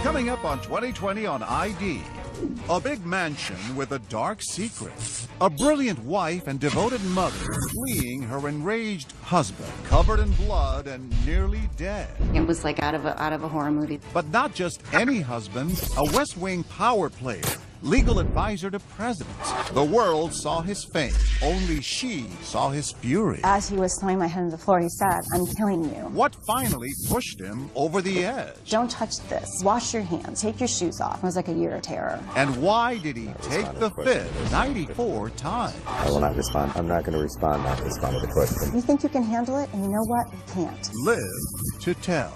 Coming up on 2020 on ID, a big mansion with a dark secret, a brilliant wife and devoted mother fleeing her enraged husband, covered in blood and nearly dead. It was like out of a horror movie. But not just any husband, a West Wing power player, legal advisor to presidents. The world saw his fame. Only she saw his fury. As he was throwing my head on the floor, he said, "I'm killing you." What finally pushed him over the edge? "Don't touch this. Wash your hands. Take your shoes off." It was like a year of terror. And why did he take the fifth 94 times? I will not respond. I'm not going to respond, not respond to the question. You think you can handle it, and you know what? You can't. Live to tell.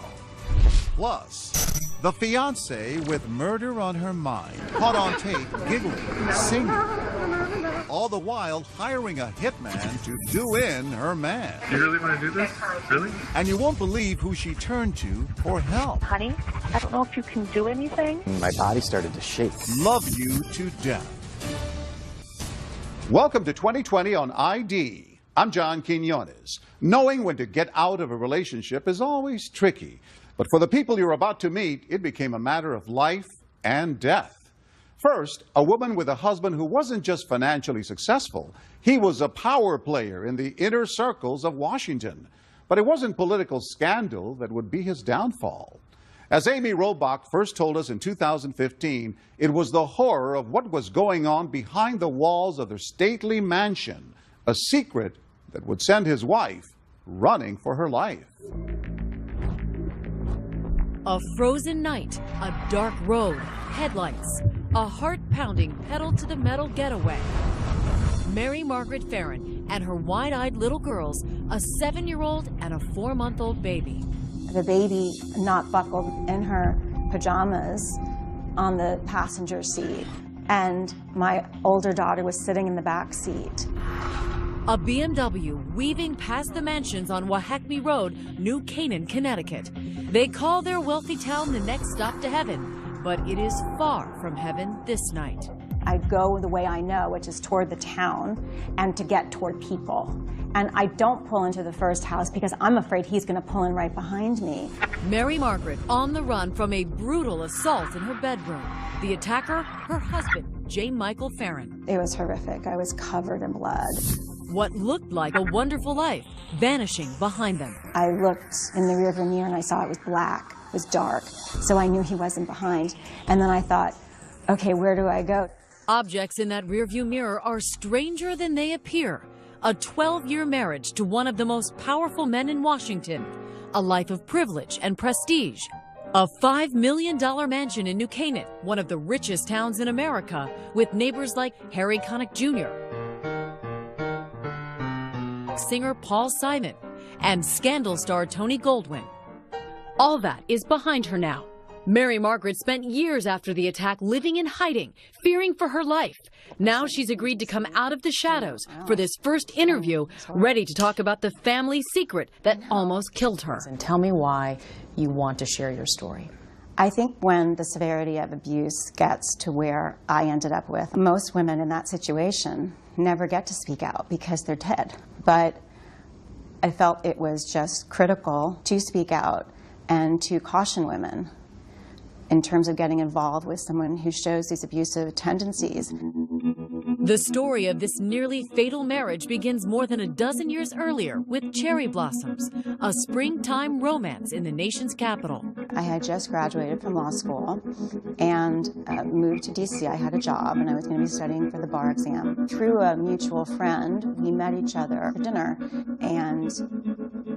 Plus, the fiancé with murder on her mind, caught on tape giggling, singing, all the while hiring a hitman to do in her man. You really want to do this? Really? And you won't believe who she turned to for help. Honey, I don't know if you can do anything. My body started to shake. Love you to death. Welcome to 2020 on ID. I'm John Quinones. Knowing when to get out of a relationship is always tricky. But for the people you're about to meet, it became a matter of life and death. First, a woman with a husband who wasn't just financially successful. He was a power player in the inner circles of Washington. But it wasn't political scandal that would be his downfall. As Amy Robach first told us in 2015, it was the horror of what was going on behind the walls of their stately mansion, a secret that would send his wife running for her life. A frozen night, a dark road, headlights, a heart-pounding pedal-to-the-metal getaway. Mary Margaret Farron and her wide-eyed little girls, a 7-year-old and a 4-month-old baby. The baby not buckled in her pajamas on the passenger seat, and my older daughter was sitting in the back seat. A BMW weaving past the mansions on Wahakme Road, New Canaan, Connecticut. They call their wealthy town the next stop to heaven, but it is far from heaven this night. I go the way I know, which is toward the town and to get toward people. And I don't pull into the first house because I'm afraid he's going to pull in right behind me. Mary Margaret on the run from a brutal assault in her bedroom. The attacker, her husband, J. Michael Farron. It was horrific. I was covered in blood. What looked like a wonderful life vanishing behind them. I looked in the rearview mirror and I saw it was black, it was dark, so I knew he wasn't behind. And then I thought, okay, where do I go? Objects in that rearview mirror are stranger than they appear. A 12-year marriage to one of the most powerful men in Washington. A life of privilege and prestige. A $5 million mansion in New Canaan, one of the richest towns in America, with neighbors like Harry Connick Jr., singer Paul Simon, and scandal star Tony Goldwyn. All that is behind her now. Mary Margaret spent years after the attack living in hiding, fearing for her life. Now she's agreed to come out of the shadows for this first interview, ready to talk about the family secret that almost killed her. And tell me why you want to share your story. I think when the severity of abuse gets to where I ended up with, most women in that situation never get to speak out because they're dead. But I felt it was just critical to speak out and to caution women in terms of getting involved with someone who shows these abusive tendencies. The story of this nearly fatal marriage begins more than a dozen years earlier with Cherry Blossoms, a springtime romance in the nation's capital. I had just graduated from law school and moved to D.C. I had a job and I was going to be studying for the bar exam. Through a mutual friend, we met each other for dinner and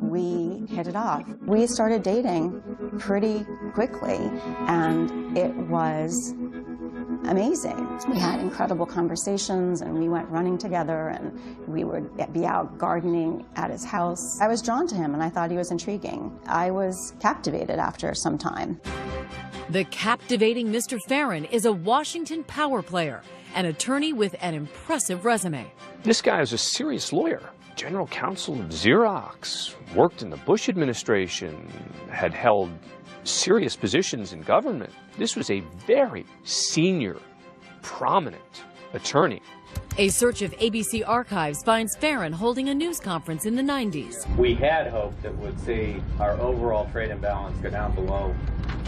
we hit it off. We started dating pretty quickly and it was amazing. We had incredible conversations and we went running together and we would be out gardening at his house. I was drawn to him and I thought he was intriguing. I was captivated after some time. The captivating Mr. Farron is a Washington power player, an attorney with an impressive resume. This guy is a serious lawyer. General counsel of Xerox, worked in the Bush administration, had held serious positions in government. This was a very senior, prominent attorney. A search of ABC archives finds Farron holding a news conference in the 90s. We had hoped it would see our overall trade imbalance go down below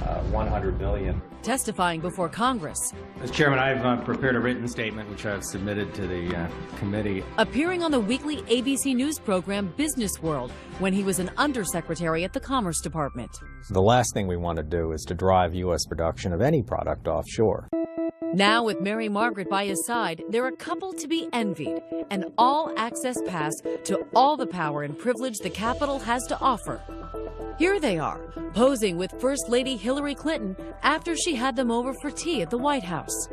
$100 million. Testifying before Congress, Mr. Chairman, I've prepared a written statement which I've submitted to the committee. appearing on the weekly ABC News program Business World when he was an undersecretary at the Commerce Department. The last thing we want to do is to drive U.S. production of any product offshore. Now, with Mary Margaret by his side, they're a couple to be envied, an all-access pass to all the power and privilege the Capitol has to offer. Here they are, posing with First Lady Hillary Clinton after she had them over for tea at the White House.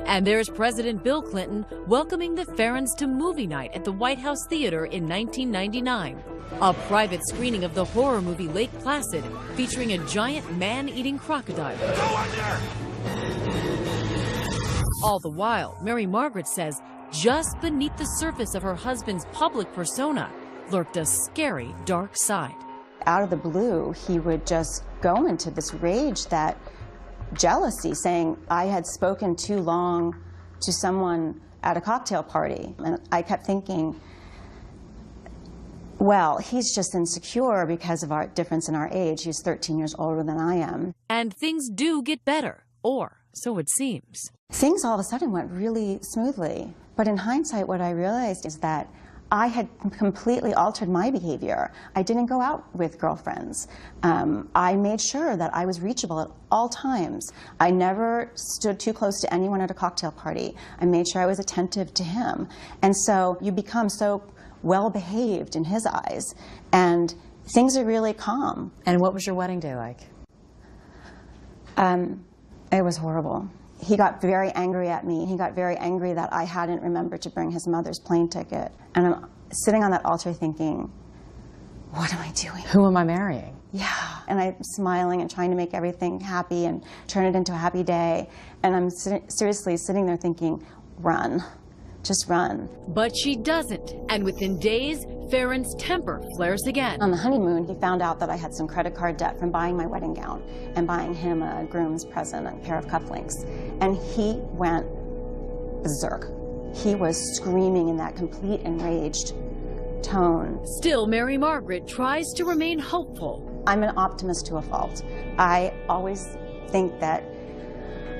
And there's President Bill Clinton welcoming the Farrens to movie night at the White House Theater in 1999. A private screening of the horror movie Lake Placid, featuring a giant man-eating crocodile. Go under! All the while, Mary Margaret says just beneath the surface of her husband's public persona lurked a scary dark side. Out of the blue, he would just go into this rage, that jealousy, saying I had spoken too long to someone at a cocktail party. And I kept thinking, well, he's just insecure because of our difference in our age. He's 13 years older than I am. And things do get better, or so it seems. Things all of a sudden went really smoothly. But in hindsight, what I realized is that I had completely altered my behavior. I didn't go out with girlfriends. I made sure that I was reachable at all times. I never stood too close to anyone at a cocktail party. I made sure I was attentive to him. And so you become so well-behaved in his eyes, and things are really calm. And what was your wedding day like? It was horrible. He got very angry at me. He got very angry that I hadn't remembered to bring his mother's plane ticket. And I'm sitting on that altar thinking, what am I doing? Who am I marrying? Yeah. And I'm smiling and trying to make everything happy and turn it into a happy day. And I'm seriously sitting there thinking, run. Just run. But she doesn't, and within days, Farron's temper flares again. On the honeymoon, he found out that I had some credit card debt from buying my wedding gown and buying him a groom's present, a pair of cufflinks. And he went berserk. He was screaming in that complete enraged tone. Still, Mary Margaret tries to remain hopeful. I'm an optimist to a fault. I always think that,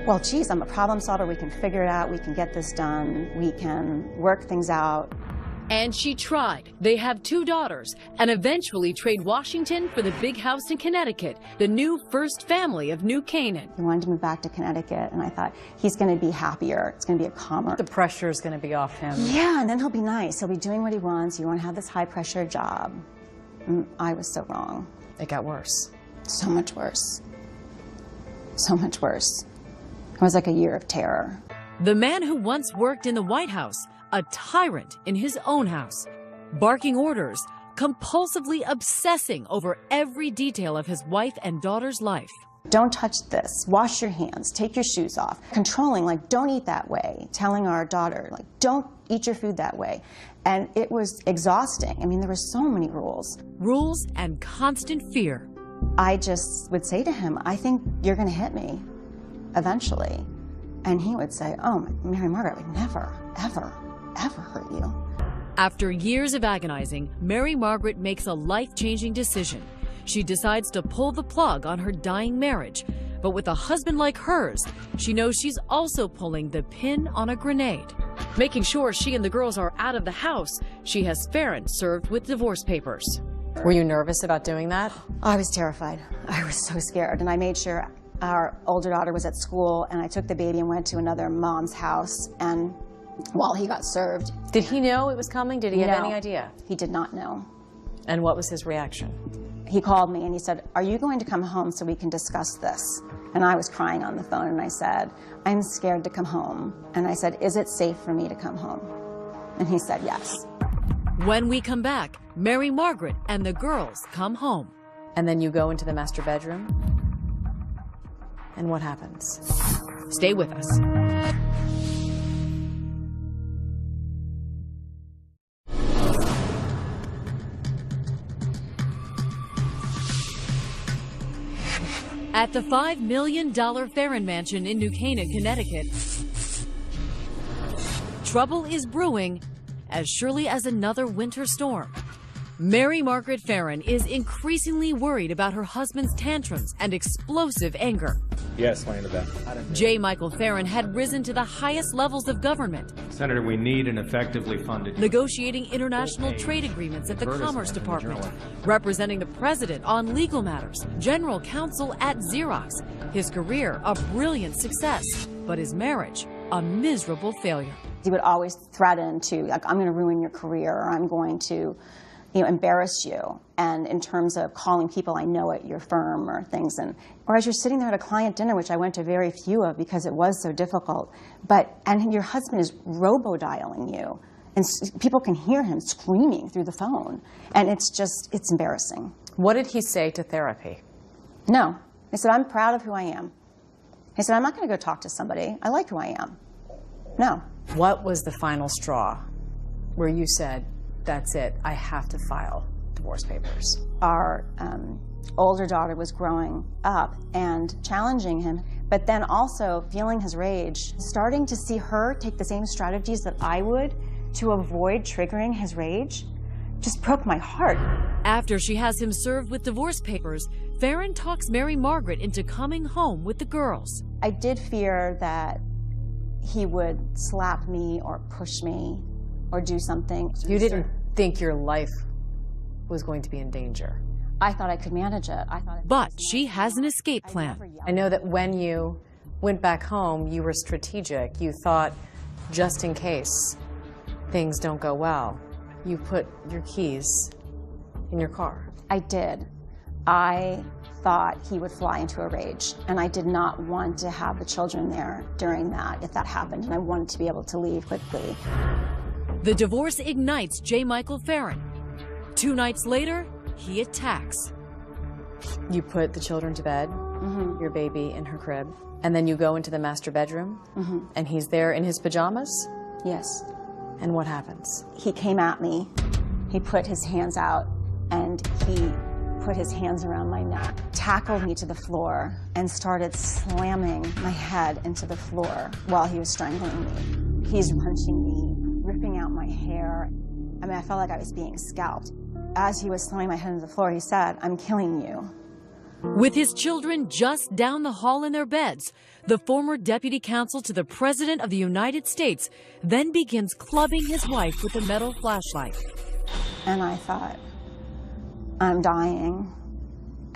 well, geez, I'm a problem solver. We can figure it out. We can get this done. We can work things out. And she tried. They have 2 daughters and eventually trade Washington for the big house in Connecticut, the new first family of New Canaan. He wanted to move back to Connecticut, and I thought, he's going to be happier. It's going to be a calmer. The pressure is going to be off him. Yeah, and then he'll be nice. He'll be doing what he wants. You won't have this high-pressure job. And I was so wrong. It got worse. So much worse. So much worse. It was like a year of terror. The man who once worked in the White House, a tyrant in his own house, barking orders, compulsively obsessing over every detail of his wife and daughter's life. Don't touch this. Wash your hands. Take your shoes off. Controlling, like, don't eat that way. Telling our daughter, like, don't eat your food that way. And it was exhausting. I mean, there were so many rules. Rules and constant fear. I just would say to him, I think you're going to hit me eventually. And he would say, oh, Mary Margaret, I would never, ever, ever hurt you. After years of agonizing, Mary Margaret makes a life-changing decision. She decides to pull the plug on her dying marriage. But with a husband like hers, she knows she's also pulling the pin on a grenade. Making sure she and the girls are out of the house, she has Farron served with divorce papers. Were you nervous about doing that? I was terrified. I was so scared. And I made sure our older daughter was at school, and I took the baby and went to another mom's house, and while he got served. Did he know it was coming? Did he have any idea? He did not know. And what was his reaction? He called me and he said, are you going to come home so we can discuss this? And I was crying on the phone, and I said, I'm scared to come home. And I said, is it safe for me to come home? And he said, yes. When we come back, Mary Margaret and the girls come home. And then you go into the master bedroom? And what happens? Stay with us. At the $5 million Farron Mansion in New Canaan, Connecticut, trouble is brewing as surely as another winter storm. Mary Margaret Farron is increasingly worried about her husband's tantrums and explosive anger. Yes, land of that. J. Michael Farron had risen to the highest levels of government, Senator, we need an effectively funded... negotiating international trade agreements at the Commerce Department, representing the president on legal matters, general counsel at Xerox. His career a brilliant success, but his marriage a miserable failure. He would always threaten to, like, I'm going to ruin your career, or I'm going to, embarrass you. And in terms of calling people I know at your firm or things, or as you're sitting there at a client dinner, which I went to very few of because it was so difficult, and your husband is robo-dialing you, and people can hear him screaming through the phone, and it's embarrassing. What did he say to therapy? No. He said, I'm proud of who I am. He said, I'm not going to go talk to somebody. I like who I am. No. What was the final straw where you said, that's it, I have to file divorce papers? Our older daughter was growing up and challenging him, but then also feeling his rage, starting to see her take the same strategies that I would to avoid triggering his rage, just broke my heart. After she has him served with divorce papers, Farron talks Mary Margaret into coming home with the girls. I did fear that he would slap me or push me or do something. You didn't think your life was going to be in danger? I thought I could manage it. But she has an escape plan. I know that when you went back home, you were strategic. You thought, just in case things don't go well, you put your keys in your car. I did. I thought he would fly into a rage, and I did not want to have the children there during that, if that happened, and I wanted to be able to leave quickly. The divorce ignites J. Michael Farron. 2 nights later, he attacks. You put the children to bed, your baby in her crib, and then you go into the master bedroom, and he's there in his pajamas? Yes. And what happens? He came at me. He put his hands out, and he put his hands around my neck, tackled me to the floor, and started slamming my head into the floor while he was strangling me. He's punching me, ripping out my hair. I mean, I felt like I was being scalped. As he was slamming my head into the floor, he said, I'm killing you. With his children just down the hall in their beds, the former deputy counsel to the President of the United States then begins clubbing his wife with a metal flashlight. And I thought, I'm dying.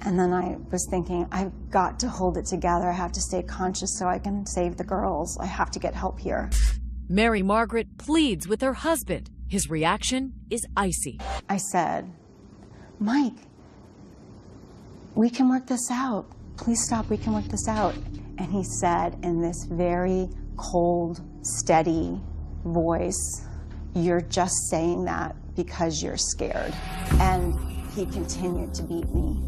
And then I was thinking, I've got to hold it together. I have to stay conscious so I can save the girls. I have to get help here. Mary Margaret pleads with her husband. His reaction is icy. I said, Mike, we can work this out. Please stop, we can work this out. And he said in this very cold, steady voice, you're just saying that because you're scared. And he continued to beat me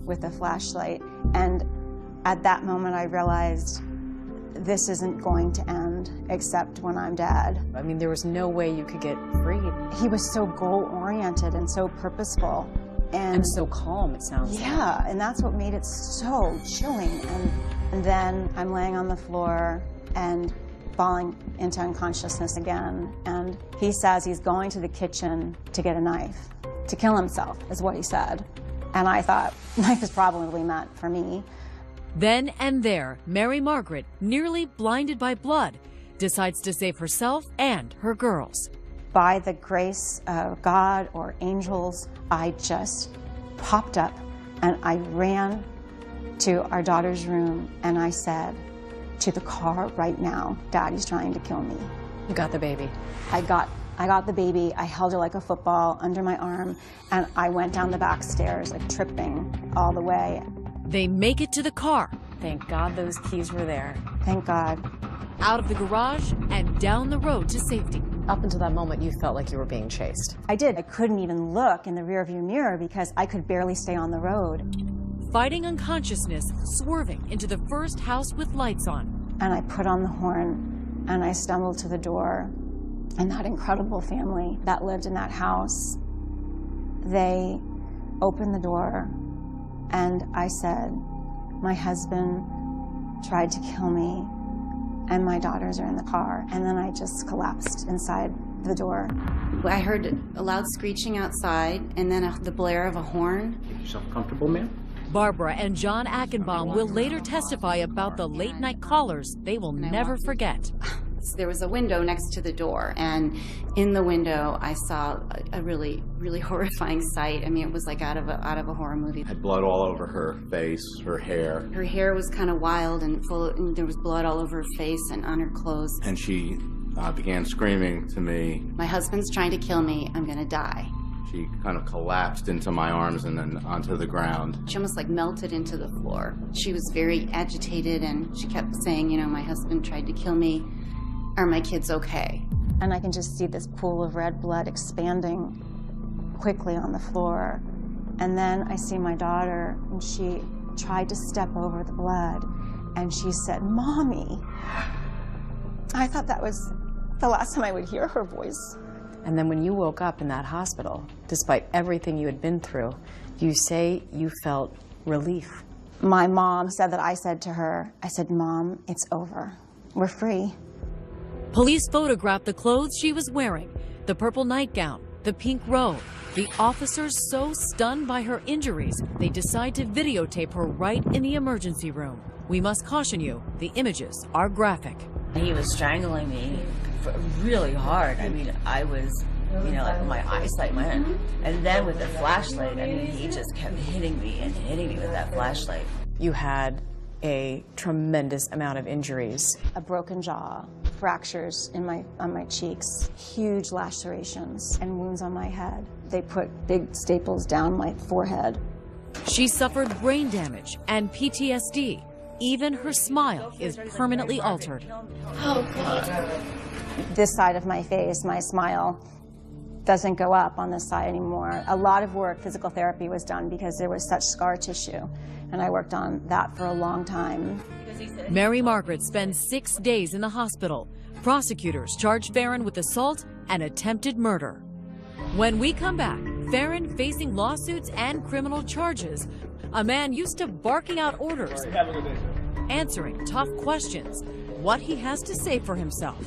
with a flashlight. And at that moment, I realized this isn't going to end except when I'm dead. I mean, there was no way you could get free. He was so goal-oriented and so purposeful. And so calm, it sounds like. Yeah, and that's what made it so chilling. And then I'm laying on the floor and falling into unconsciousness again. And he says he's going to the kitchen to get a knife, to kill himself, is what he said. And I thought, life is probably meant for me. Then and there, Mary Margaret, nearly blinded by blood, decides to save herself and her girls. By the grace of God or angels, I just popped up and I ran to our daughter's room and I said, to the car right now, Daddy's trying to kill me. You got the baby. I got the baby, I held her like a football under my arm, and I went down the back stairs, like tripping all the way. They make it to the car. Thank God those keys were there. Thank God. Out of the garage and down the road to safety. Up until that moment, you felt like you were being chased. I did. I couldn't even look in the rearview mirror because I could barely stay on the road. Fighting unconsciousness, swerving into the first house with lights on. And I put on the horn and I stumbled to the door. And that incredible family that lived in that house, they opened the door and I said, my husband tried to kill me and my daughters are in the car. And then I just collapsed inside the door. I heard a loud screeching outside and then the blare of a horn. Make yourself comfortable, ma'am. Barbara and John Achenbaum will later testify about the late-night callers they will never forget. There was a window next to the door, and in the window I saw a really, really horrifying sight. I mean, it was like out of a horror movie. Had blood all over her face, her hair. Her hair was kind of wild and full, and there was blood all over her face and on her clothes. And she began screaming to me, "My husband's trying to kill me. I'm gonna die." She kind of collapsed into my arms and then onto the ground. She almost like melted into the floor. She was very agitated, and she kept saying, you know, "My husband tried to kill me. Are my kids okay?" And I can just see this pool of red blood expanding quickly on the floor. And then I see my daughter, and she tried to step over the blood, and she said, "Mommy." I thought that was the last time I would hear her voice. And then when you woke up in that hospital, despite everything you had been through, you say you felt relief. My mom said that I said to her, I said, "Mom, it's over. We're free." Police photographed the clothes she was wearing, the purple nightgown, the pink robe. The officers so stunned by her injuries, they decide to videotape her right in the emergency room. We must caution you, the images are graphic. He was strangling me really hard. I mean, I was, you know, like my eyesight went. And then with the flashlight, I mean, he just kept hitting me and hitting me with that flashlight. You had a tremendous amount of injuries. A broken jaw, fractures on my cheeks, huge lacerations, and wounds on my head. They put big staples down my forehead. She suffered brain damage and PTSD. Even her smile is permanently altered. Oh, God. This side of my face, my smile, doesn't go up on this side anymore. A lot of work, physical therapy, was done because there was such scar tissue, and I worked on that for a long time. Mary Margaret spends 6 days in the hospital. Prosecutors charge Farron with assault and attempted murder. When we come back, Farron facing lawsuits and criminal charges. A man used to barking out orders, answering tough questions. What he has to say for himself.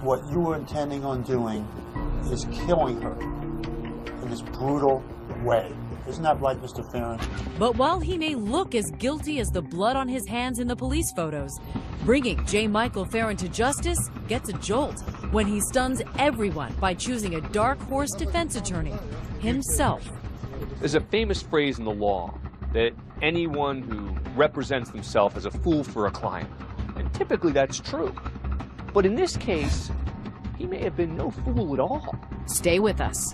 What you were intending on doing is killing her in this brutal way. Isn't that right, Mr. Farron? But while he may look as guilty as the blood on his hands in the police photos, bringing J. Michael Farron to justice gets a jolt when he stuns everyone by choosing a dark horse defense attorney, himself. There's a famous phrase in the law that anyone who represents themselves as a fool for a client. And typically that's true. But in this case, he may have been no fool at all. Stay with us.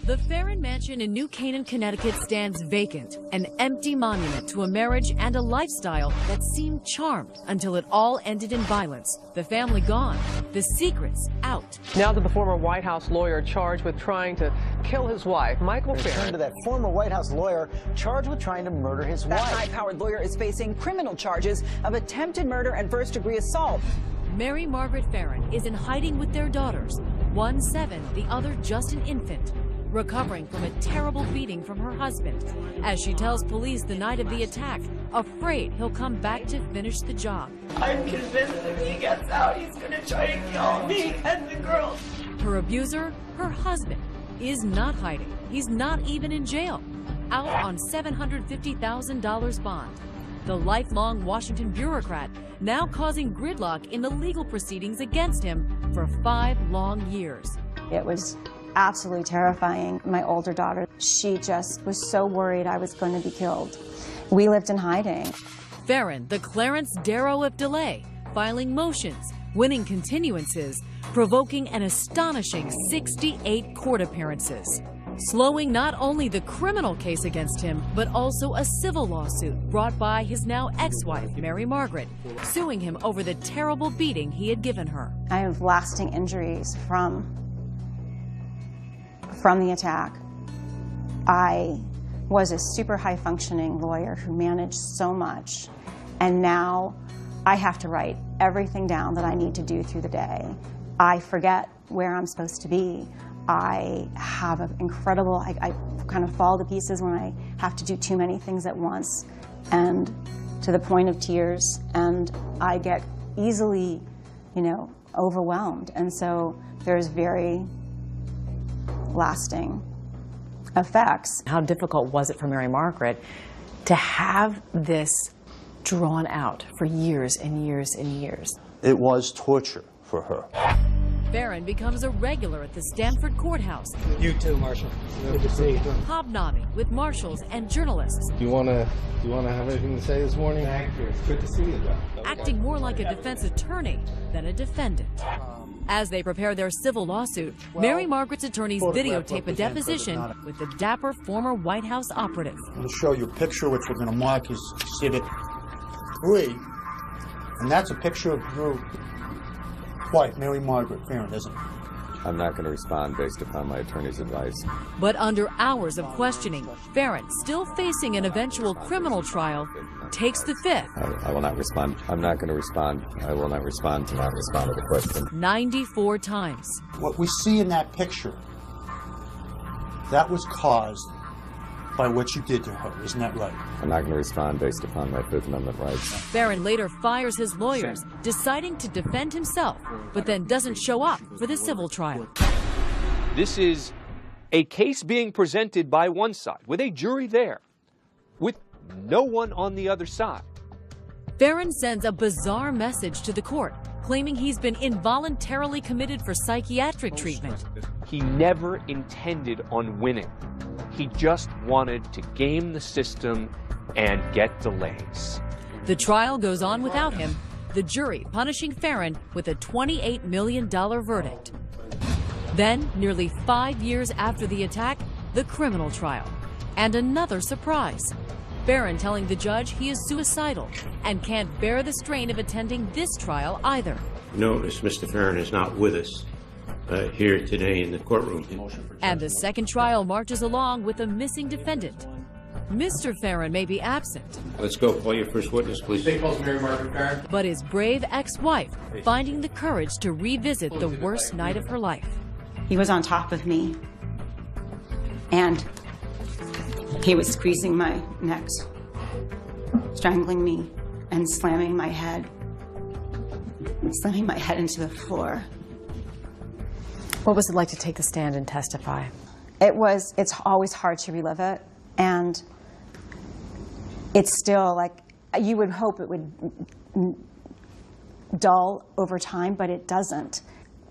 The Farron Mansion in New Canaan, Connecticut stands vacant, an empty monument to a marriage and a lifestyle that seemed charmed until it all ended in violence. The family gone, the secrets out. Now to the former White House lawyer charged with trying to kill his wife, Michael Farron. Turn to that former White House lawyer charged with trying to murder his wife. That high-powered lawyer is facing criminal charges of attempted murder and first-degree assault. Mary Margaret Farron is in hiding with their daughters, one 7, the other just an infant, recovering from a terrible beating from her husband, as she tells police the night of the attack, afraid he'll come back to finish the job. I'm convinced if he gets out, he's gonna try to kill me and the girls. Her abuser, her husband, is not hiding. He's not even in jail, out on $750,000 bond. The lifelong Washington bureaucrat now causing gridlock in the legal proceedings against him for 5 long years. It was absolutely terrifying. My older daughter, she just was so worried I was going to be killed. We lived in hiding. Farron, the Clarence Darrow of delay, filing motions, winning continuances, provoking an astonishing 68 court appearances, slowing not only the criminal case against him, but also a civil lawsuit brought by his now ex-wife, Mary Margaret, suing him over the terrible beating he had given her. I have lasting injuries from the attack. I was a super high-functioning lawyer who managed so much, and now I have to write everything down that I need to do through the day. I forget where I'm supposed to be. I have an incredible, I kind of fall to pieces when I have to do too many things at once, and to the point of tears, and I get easily, you know, overwhelmed. And so there's very lasting effects. How difficult was it for Mary Margaret to have this drawn out for years and years and years? It was torture for her. Farron becomes a regular at the Stamford courthouse. You too, Marshal. Good to see you. Hobnobbing with marshals and journalists. Do you want to have anything to say this morning? Thank you. It's good to see you, though. Acting more like a defense attorney than a defendant. As they prepare their civil lawsuit, Mary Margaret's attorneys videotape a deposition with the dapper former White House operative. I'm going to show you a picture which we're going to mark as Exhibit 3. And that's a picture of your wife, Mary Margaret Farron, isn't it? I'm not going to respond based upon my attorney's advice. But under hours of questioning, Farron, still facing an eventual criminal trial, takes the fifth. I will not respond. I'm not going to respond. I will not respond to not respond to the question. 94 times. What we see in that picture, that was caused by what you did to her, isn't that right? I'm not going to respond based upon my Fifth Amendment rights. Farron later fires his lawyers, deciding to defend himself, but then doesn't show up for the civil trial. This is a case being presented by one side, with a jury there, with no one on the other side. Farron sends a bizarre message to the court, claiming he's been involuntarily committed for psychiatric treatment. He never intended on winning. He just wanted to game the system and get delays. The trial goes on without him, the jury punishing Farron with a $28 million verdict. Then, nearly 5 years after the attack, the criminal trial. And another surprise. Farron telling the judge he is suicidal and can't bear the strain of attending this trial either. Notice Mr. Farron is not with us here today in the courtroom. And the second trial marches along with a missing defendant. Mr. Farron may be absent. Let's go. Call your first witness, please. Mary Margaret Farron. But his brave ex-wife finding the courage to revisit the worst night of her life. He was on top of me, and he was squeezing my neck, strangling me, and slamming my head into the floor. What was it like to take the stand and testify? It's always hard to relive it, and it's still like, you would hope it would dull over time, but it doesn't.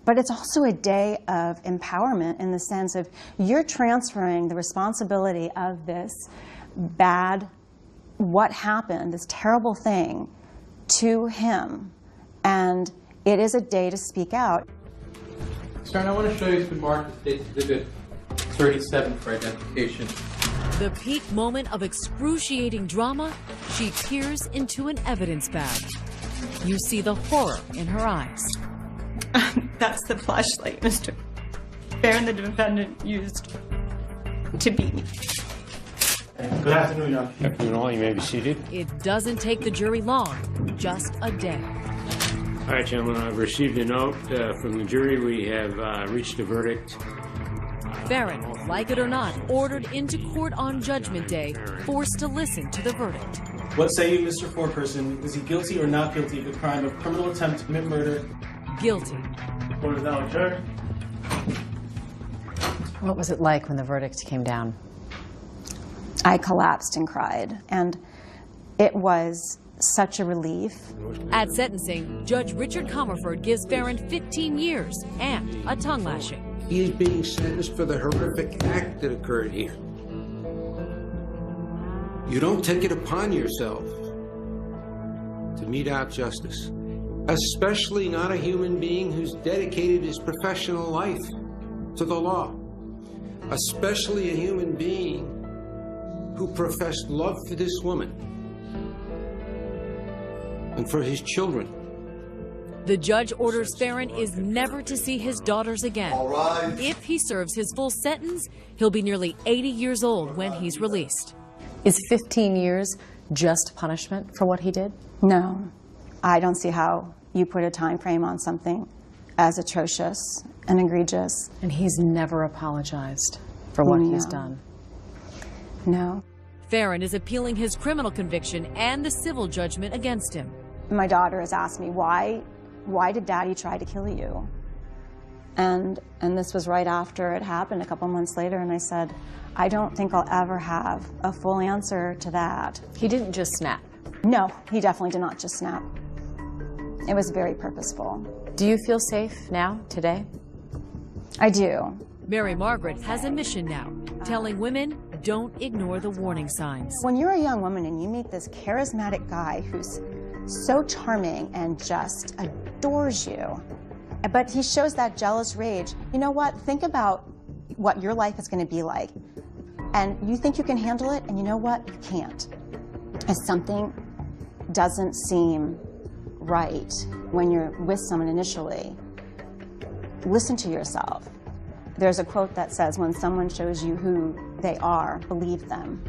But it's also a day of empowerment in the sense of you're transferring the responsibility of this bad, what happened, this terrible thing, to him. And it is a day to speak out. Sharon, I want to show you it's been marked as Exhibit 37 for identification. The peak moment of excruciating drama, she peers into an evidence bag. You see the horror in her eyes. That's the flashlight Mr. Farron, the defendant, used to beat me. Good afternoon, Your Honor. Good afternoon, all. You may be seated. It doesn't take the jury long, just a day. All right, gentlemen, I've received a note from the jury. We have reached a verdict. Farron, like it or not, ordered into court on Judgment Day, forced to listen to the verdict. What say you, Mr. Foreperson? Is he guilty or not guilty of the crime of criminal attempt to commit murder? Guilty. The court is now adjourned. What was it like when the verdict came down? I collapsed and cried, and it was such a relief. At sentencing, Judge Richard Comerford gives Farron 15 years and a tongue lashing. He is being sentenced for the horrific act that occurred here. You don't take it upon yourself to mete out justice, especially not a human being who's dedicated his professional life to the law, especially a human being who professed love for this woman and for his children. The judge orders Farron is never to see his daughters again. All right. If he serves his full sentence, he'll be nearly 80 years old when he's released. Is 15 years just punishment for what he did? No. I don't see how you put a time frame on something as atrocious and egregious. And he's never apologized for what he's done. No. Farron is appealing his criminal conviction and the civil judgment against him. My daughter has asked me, why did Daddy try to kill you? And this was right after it happened, a couple months later, and I said, I don't think I'll ever have a full answer to that. He didn't just snap. No, he definitely did not just snap. It was very purposeful. Do you feel safe now, today? I do. Mary Margaret has a mission now, telling women don't ignore the warning signs. When you're a young woman and you meet this charismatic guy who's so charming and just adores you, but he shows that jealous rage, you know what? Think about what your life is going to be like. And you think you can handle it, and you know what? You can't. If something doesn't seem right when you're with someone initially, listen to yourself. There's a quote that says, when someone shows you who they are, believe them.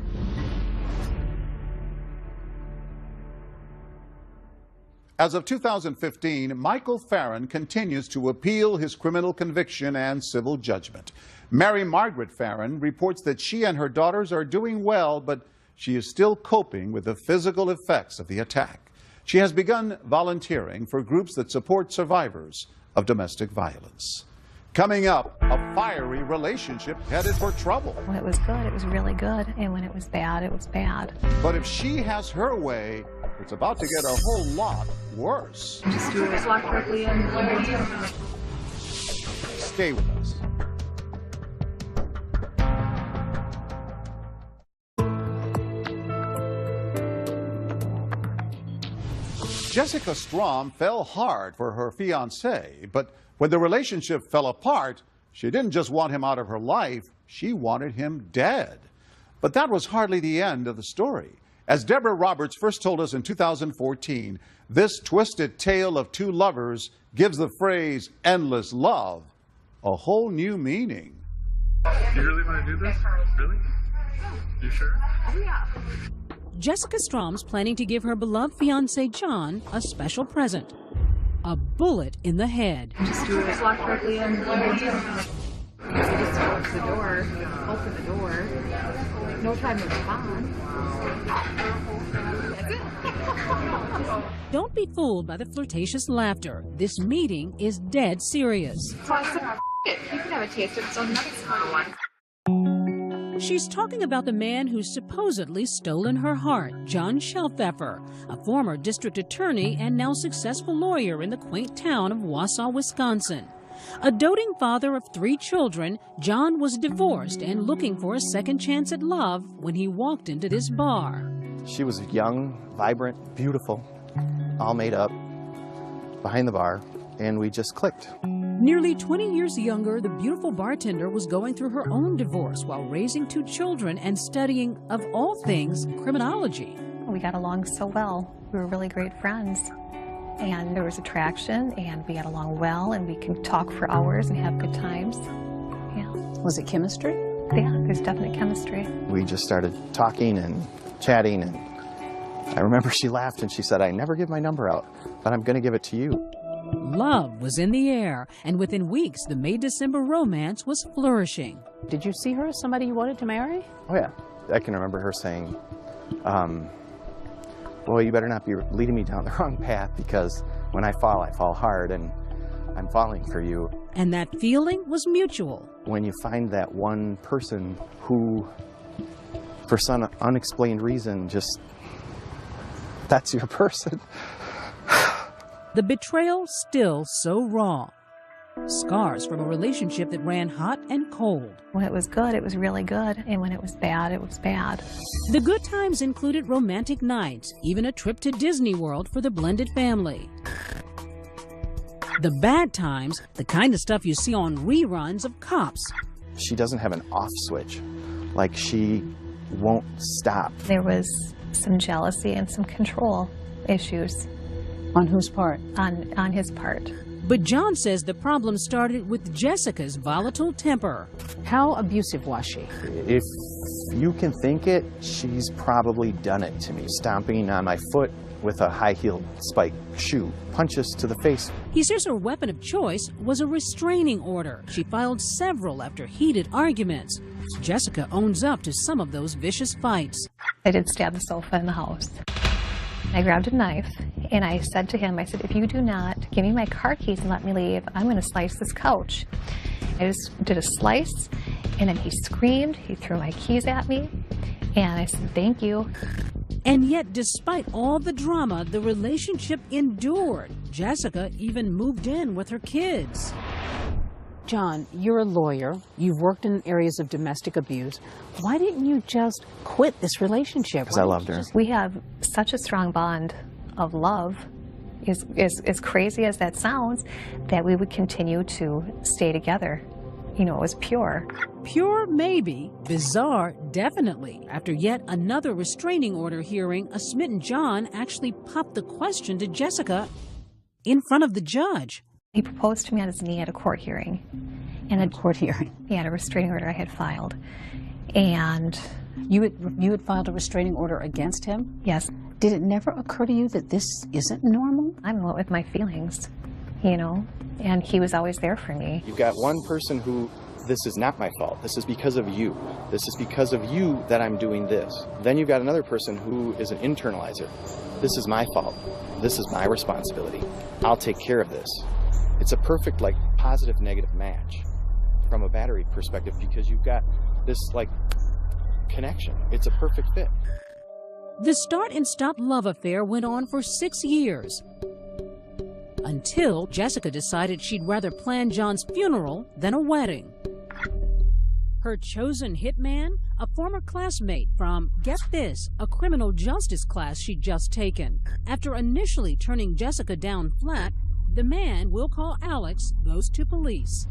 As of 2015, Michael Farron continues to appeal his criminal conviction and civil judgment. Mary Margaret Farron reports that she and her daughters are doing well, but she is still coping with the physical effects of the attack. She has begun volunteering for groups that support survivors of domestic violence. Coming up, a fiery relationship headed for trouble. When it was good, it was really good. And when it was bad, it was bad. But if she has her way, it's about to get a whole lot worse. Just do it. Walk quickly in. Stay with us. Jessica Strom fell hard for her fiancé, but when the relationship fell apart, she didn't just want him out of her life, she wanted him dead. But that was hardly the end of the story. As Deborah Roberts first told us in 2014, this twisted tale of two lovers gives the phrase endless love a whole new meaning. You really want to do this? Really? You sure? Yeah. Jessica Strom's planning to give her beloved fiancé John a special present. A bullet in the head. Just do it. Just walk quickly in. Just close the door. Open the door. No time to respond. That's it. Don't be fooled by the flirtatious laughter. This meeting is dead serious. You can have a taste of it, so another one. She's talking about the man who's supposedly stolen her heart, John Shelfeffer, a former district attorney and now successful lawyer in the quaint town of Wausau, Wisconsin. A doting father of 3 children, John was divorced and looking for a second chance at love when he walked into this bar. She was young, vibrant, beautiful, all made up, behind the bar, and we just clicked. Nearly 20 years younger, the beautiful bartender was going through her own divorce while raising 2 children and studying, of all things, criminology. We got along so well. We were really great friends. And there was attraction, and we got along well, and we can talk for hours and have good times. Yeah. Was it chemistry? Yeah, there's definite chemistry. We just started talking and chatting, and I remember she laughed and she said, I never give my number out, but I'm going to give it to you. Love was in the air, and within weeks, the May-December romance was flourishing. Did you see her as somebody you wanted to marry? Oh, yeah. I can remember her saying, boy, you better not be leading me down the wrong path, because when I fall hard, and I'm falling for you. And that feeling was mutual. When you find that one person who, for some unexplained reason, just, that's your person. The betrayal still so raw. Scars from a relationship that ran hot and cold. When it was good, it was really good. And when it was bad, it was bad. The good times included romantic nights, even a trip to Disney World for the blended family. The bad times, the kind of stuff you see on reruns of Cops. She doesn't have an off switch. Like, she won't stop. There was some jealousy and some control issues. On whose part? On his part. But John says the problem started with Jessica's volatile temper. How abusive was she? If you can think it, she's probably done it to me. Stomping on my foot with a high-heeled spiked shoe, punches to the face. He says her weapon of choice was a restraining order. She filed several after heated arguments. Jessica owns up to some of those vicious fights. I did stab the sofa in the house. I grabbed a knife and I said to him, I said, if you do not give me my car keys and let me leave, I'm going to slice this couch. I just did a slice and then he screamed, he threw my keys at me, and I said, thank you. And yet, despite all the drama, the relationship endured. Jessica even moved in with her kids. John, you're a lawyer. You've worked in areas of domestic abuse. Why didn't you just quit this relationship? Because I loved her. We have such a strong bond of love, as crazy as that sounds, that we would continue to stay together. You know, it was pure. Pure, maybe. Bizarre, definitely. After yet another restraining order hearing, a smitten John actually popped the question to Jessica in front of the judge. He proposed to me on his knee at a court hearing. And a court hearing? He had a restraining order I had filed. And you had filed a restraining order against him? Yes. Did it never occur to you that this isn't normal? I'm what with my feelings, you know, and he was always there for me. You've got one person who, this is not my fault. This is because of you. This is because of you that I'm doing this. Then you've got another person who is an internalizer. This is my fault. This is my responsibility. I'll take care of this. It's a perfect, like, positive negative match from a battery perspective, because you've got this, like, connection. It's a perfect fit. The start and stop love affair went on for 6 years, until Jessica decided she'd rather plan John's funeral than a wedding. Her chosen hitman, a former classmate from, get this, a criminal justice class she'd just taken. After initially turning Jessica down flat, the man we'll call Alex goes to police.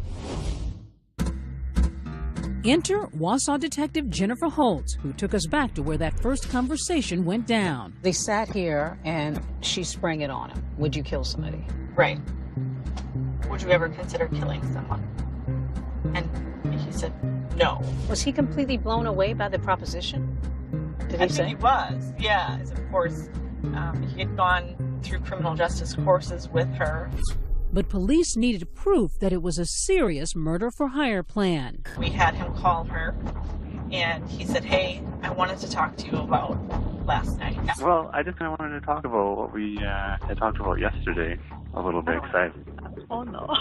Enter Wausau detective Jennifer Holtz, who took us back to where that first conversation went down. They sat here and she sprang it on him. Would you kill somebody? Right. Would you ever consider killing someone? And he said no. Was he completely blown away by the proposition? Did he say? I think he was, yeah. As of course, he had gone through criminal justice courses with her. But police needed proof that it was a serious murder-for-hire plan. We had him call her, and he said, hey, I wanted to talk to you about last night. Well, I just kind of wanted to talk about what we had talked about yesterday a little bit, because Oh, no.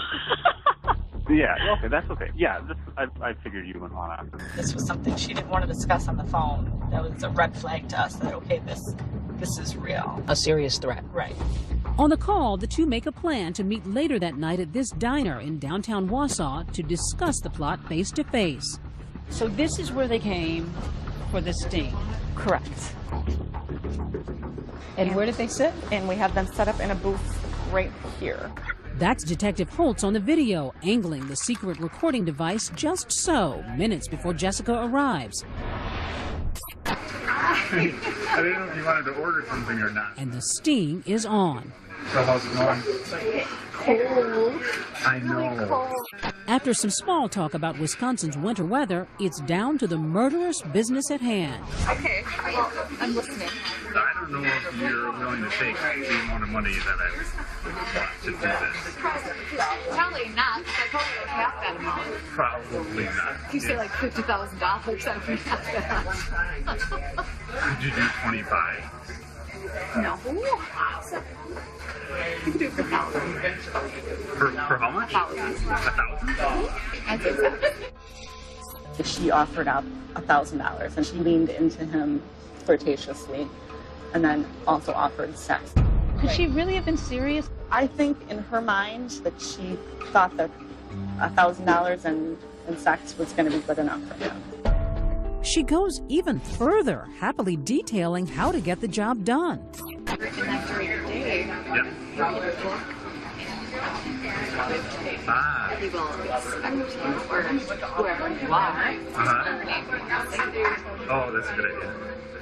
Yeah, okay, that's okay. Yeah, I figured you wouldn't want to. This was something she didn't want to discuss on the phone. That was a red flag to us that, okay, this is real. A serious threat. Right. On the call, the two make a plan to meet later that night at this diner in downtown Wausau to discuss the plot face-to-face. So this is where they came for the sting? Correct. And where did they sit? And we have them set up in a booth right here. That's Detective Holtz on the video, angling the secret recording device just so, minutes before Jessica arrives. I didn't know if you wanted to order something or not. And the sting is on. So how's it going? Cold. I know. After some small talk about Wisconsin's winter weather, it's down to the murderous business at hand. Okay, well, I'm listening. I don't know if you're willing to take the amount of money that I want to do this. Probably not, because I told you like half that amount. Probably not. If you say like $50,000, that would be half that. Could you do 25? No. You can do it for 1,000. For how much? 1,000? I think so. She offered up $1,000, and she leaned into him flirtatiously, and then also offered sex. Could she really have been serious? I think in her mind that she thought that $1,000 and sex was going to be good enough for him. She goes even further, happily detailing how to get the job done. After your day, Ah. he will expect you or whoever Uh-huh. Oh, that's a good idea.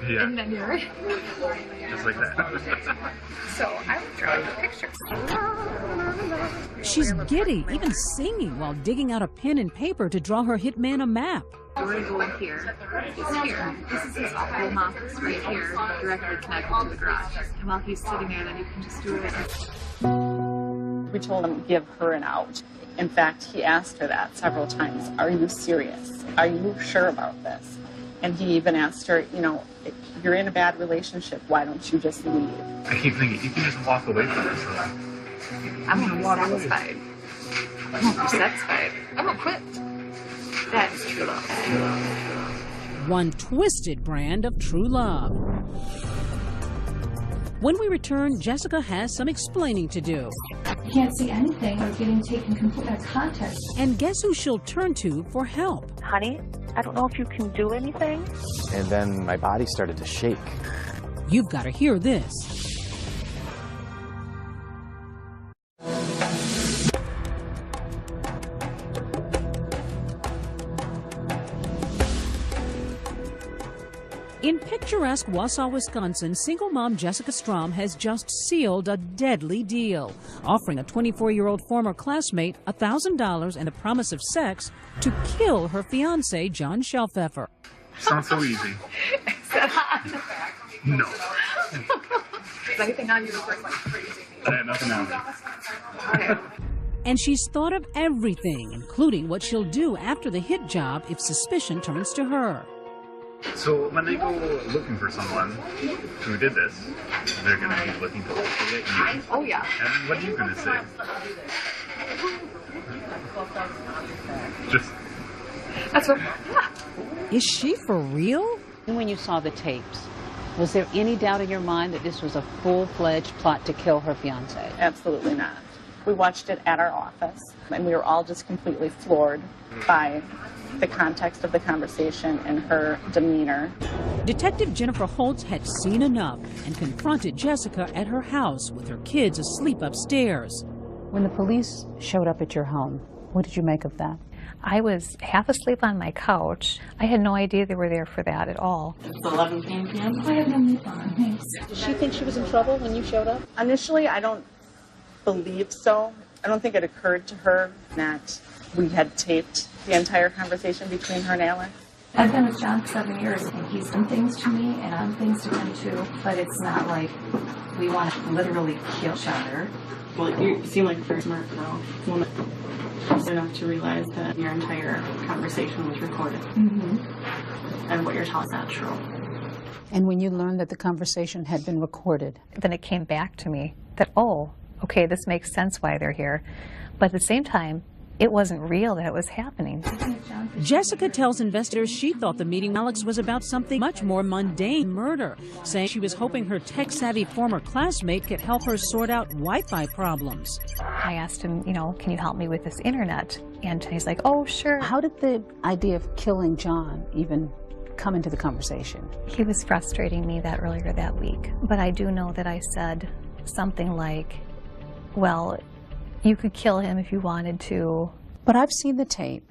Yeah. And then you're Just like that. so I would draw the pictures. She's giddy, even singing while digging out a pen and paper to draw her hitman a map. Door to go in here is here. This is his home office right here, directly connected to the garage. And while he's sitting there, then you can just do it. We told him give her an out. In fact, he asked her that several times. Are you serious? Are you sure about this? And he even asked her, you know, if you're in a bad relationship, why don't you just leave? I keep thinking, you can just walk away from this. I'm gonna walk satisfied. I'm gonna be satisfied. I'm gonna quit. That is true love. One twisted brand of true love. When we return, Jessica has some explaining to do. I can't see anything. I was getting taken completely out of context. And guess who she'll turn to for help? Honey, I don't know if you can do anything. And then my body started to shake. You've got to hear this. In picturesque Wausau, Wisconsin, single mom Jessica Strom has just sealed a deadly deal, offering a 24-year-old former classmate $1,000 and the promise of sex to kill her fiancé, John Shelfeffer. Sounds so easy. No. Is anything on you before it's like crazy? I had nothing on me. Okay. And she's thought of everything, including what she'll do after the hit job if suspicion turns to her. So when they go looking for someone who did this, they're going to be looking to locate you. Oh, yeah. And what are you going to say? Just... That's what... Is she for real? When you saw the tapes, was there any doubt in your mind that this was a full-fledged plot to kill her fiancé? Absolutely not. We watched it at our office, and we were all just completely floored by the context of the conversation and her demeanor. Detective Jennifer Holtz had seen enough and confronted Jessica at her house with her kids asleep upstairs. When the police showed up at your home, what did you make of that? I was half asleep on my couch. I had no idea they were there for that at all. It's 11 p.m. I have no need for her. Thanks. Did she think she was in trouble when you showed up? Initially, I don't believe so. I don't think it occurred to her that we had taped the entire conversation between her and Alex. I've been with John for 7 years, and he's done things to me, and I'm things to him too. But it's not like we want to literally kill each other. Well, you seem like a very smart girl. Woman enough to realize that your entire conversation was recorded. Mm-hmm. And what you're telling is not true. And when you learned that the conversation had been recorded? Then it came back to me that, oh, okay, this makes sense why they're here. But at the same time, it wasn't real that it was happening. Jessica tells investigators she thought the meeting with Alex was about something much more mundane, murder, saying she was hoping her tech-savvy former classmate could help her sort out Wi-Fi problems. I asked him, you know, can you help me with this internet? And he's like, oh, sure. How did the idea of killing John even come into the conversation? He was frustrating me that earlier that week. But I do know that I said something like, well, you could kill him if you wanted to. But I've seen the tape,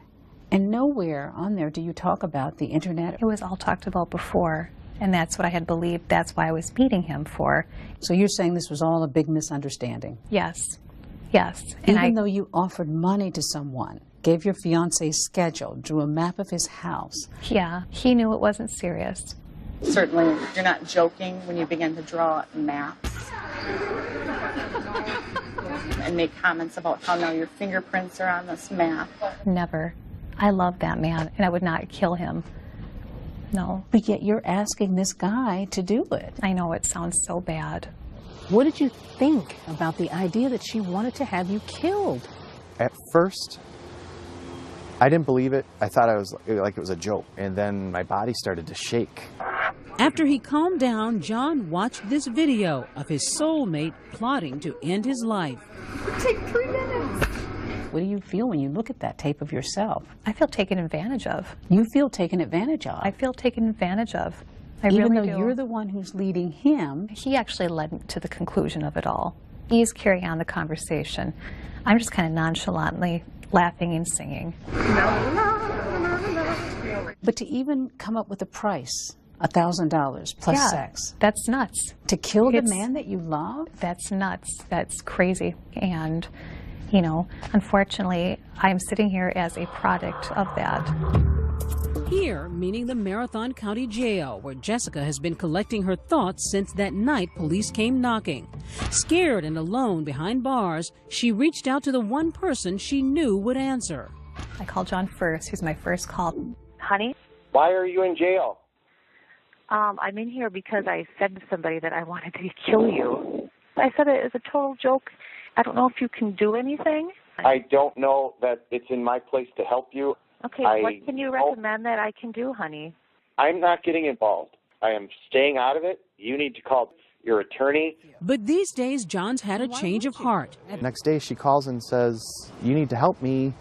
and nowhere on there do you talk about the internet. It was all talked about before, and that's what I had believed. That's why I was meeting him for. So you're saying this was all a big misunderstanding? Yes, yes. And even though you offered money to someone, gave your fiancé's schedule, drew a map of his house. Yeah, he knew it wasn't serious. Certainly, you're not joking when you begin to draw maps and make comments about how now your fingerprints are on this map. Never. I love that man, and I would not kill him. No. But yet you're asking this guy to do it. I know, it sounds so bad. What did you think about the idea that she wanted to have you killed? At first, I didn't believe it. I thought it was a joke. And then my body started to shake. After he calmed down, John watched this video of his soulmate plotting to end his life. Take 3 minutes. What do you feel when you look at that tape of yourself? I feel taken advantage of. You feel taken advantage of? I feel taken advantage of. I Even really though do. you're the one who's leading him. He actually led to the conclusion of it all. He's carrying on the conversation. I'm just kind of nonchalantly laughing and singing. No, no, no, no. But to even come up with a price, $1,000 plus Yeah, sex. That's nuts. To kill the It's- man that you love? That's nuts. That's crazy. And, you know, unfortunately, I'm sitting here as a product of that. Here, meaning the Marathon County Jail, where Jessica has been collecting her thoughts since that night police came knocking. Scared and alone behind bars, she reached out to the one person she knew would answer. I called John first. He's my first call. Honey, Why are you in jail? I'm in here because I said to somebody that I wanted to kill you. I said it as a total joke. I don't know if you can do anything. I don't know that it's in my place to help you. Okay, what can you recommend that I can do, honey? I'm not getting involved. I am staying out of it. You need to call your attorney. But these days, John's had a change of heart. Next day she calls and says, you need to help me.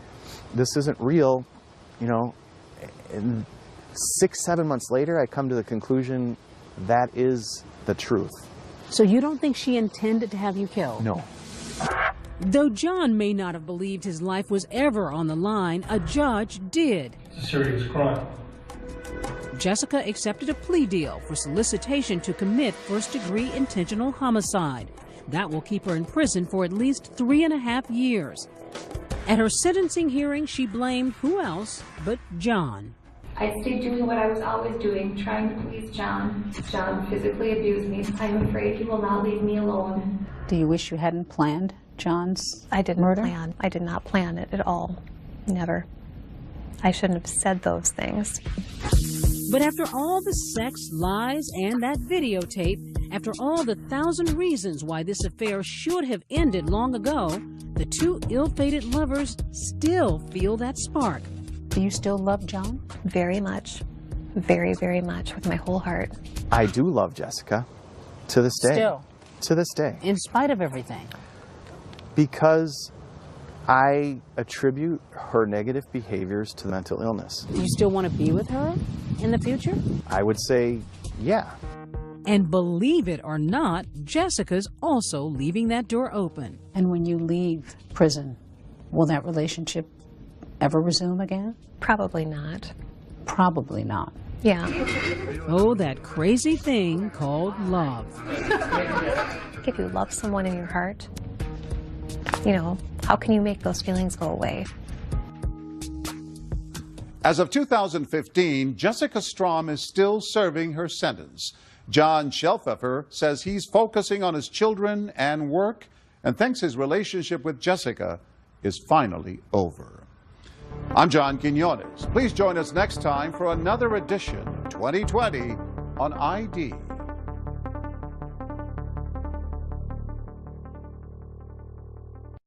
This isn't real. You know, and 6-7 months later, I come to the conclusion that is the truth. So you don't think she intended to have you killed? No. Though John may not have believed his life was ever on the line, a judge did. It's a serious crime. Jessica accepted a plea deal for solicitation to commit first-degree intentional homicide. That will keep her in prison for at least 3.5 years. At her sentencing hearing, she blamed who else but John. I stayed doing what I was always doing, trying to please John. John physically abused me. I'm afraid he will not leave me alone. Do you wish you hadn't planned John's I didn't murder? plan. I did not plan it at all. Never. I shouldn't have said those things. But after all the sex, lies, and that videotape, after all the 1,000 reasons why this affair should have ended long ago, the two ill-fated lovers still feel that spark. Do you still love John? Very much. Very, very much, with my whole heart. I do love Jessica to this day. Still? To this day. In spite of everything? Because I attribute her negative behaviors to mental illness. Do you still want to be with her in the future? I would say, yeah. And believe it or not, Jessica's also leaving that door open. And when you leave prison, will that relationship ever resume again? Probably not. Probably not. Yeah. Oh, that crazy thing called love. If you love someone in your heart, you know, how can you make those feelings go away? As of 2015, Jessica Strom is still serving her sentence. John Shelfeffer says he's focusing on his children and work and thinks his relationship with Jessica is finally over. I'm John Quinones. Please join us next time for another edition of 2020 on ID.